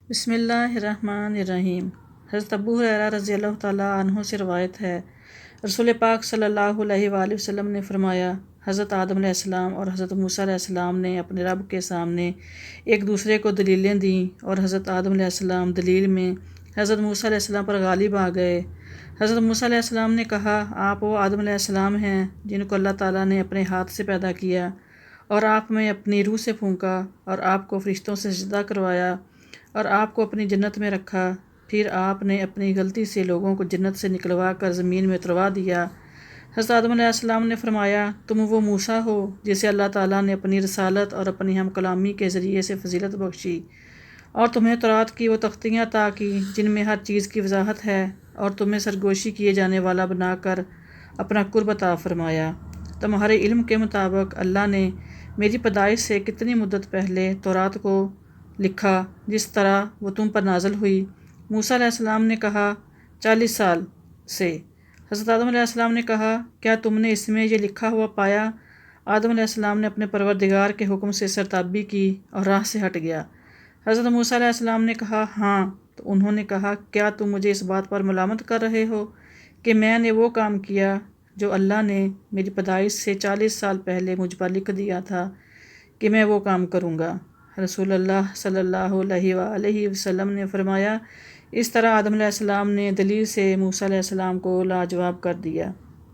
بسم اللہ الرحمن الرحیم۔ حضرت ابو ہریرہ رضی اللہ تعالیٰ عنہ سے روایت ہے، رسول پاک صلی اللہ علیہ وآلہ وسلم نے فرمایا، حضرت آدم علیہ السلام اور حضرت موسیٰ علیہ السلام نے اپنے رب کے سامنے ایک دوسرے کو دلیلیں دیں، اور حضرت آدم علیہ السلام دلیل میں حضرت موسیٰ علیہ السلام پر غالب آ گئے۔ حضرت موسیٰ علیہ السلام نے کہا، آپ وہ آدم علیہ السلام ہیں جن کو اللہ تعالیٰ نے اپنے ہاتھ سے پیدا کیا، اور آپ میں اپنی روح سے پھونکا، اور آپ کو فرشتوں سے سجدہ کروایا، اور آپ کو اپنی جنت میں رکھا۔ پھر آپ نے اپنی غلطی سے لوگوں کو جنت سے نکلوا کر زمین میں اتروا دیا۔ حضرت آدم علیہ السلام نے فرمایا، تم وہ موسیٰ ہو جسے اللہ تعالیٰ نے اپنی رسالت اور اپنی ہم کلامی کے ذریعے سے فضیلت بخشی، اور تمہیں تورات کی وہ تختیاں عطا کی جن میں ہر چیز کی وضاحت ہے، اور تمہیں سرگوشی کیے جانے والا بنا کر اپنا قرب عطا فرمایا۔ تمہارے علم کے مطابق اللہ نے میری پیدائش سے کتنی مدت پہلے تورات کو لکھا جس طرح وہ تم پر نازل ہوئی؟ موسیٰ علیہ السلام نے کہا، 40 سال سے۔ حضرت آدم علیہ السلام نے کہا، کیا تم نے اس میں یہ لکھا ہوا پایا؟ آدم علیہ السلام نے اپنے پروردگار کے حکم سے سرتابی کی اور راہ سے ہٹ گیا۔ حضرت موسیٰ علیہ السلام نے کہا، ہاں۔ تو انہوں نے کہا، کیا تم مجھے اس بات پر ملامت کر رہے ہو کہ میں نے وہ کام کیا جو اللہ نے میری پیدائش سے 40 سال پہلے مجھ پر لکھ دیا تھا کہ میں وہ کام کروں گا؟ رسول اللہ صلی اللہ علیہ وآلہ وسلم نے فرمایا، اس طرح آدم علیہ السلام نے دلیل سے موسیٰ علیہ السلام کو لاجواب کر دیا۔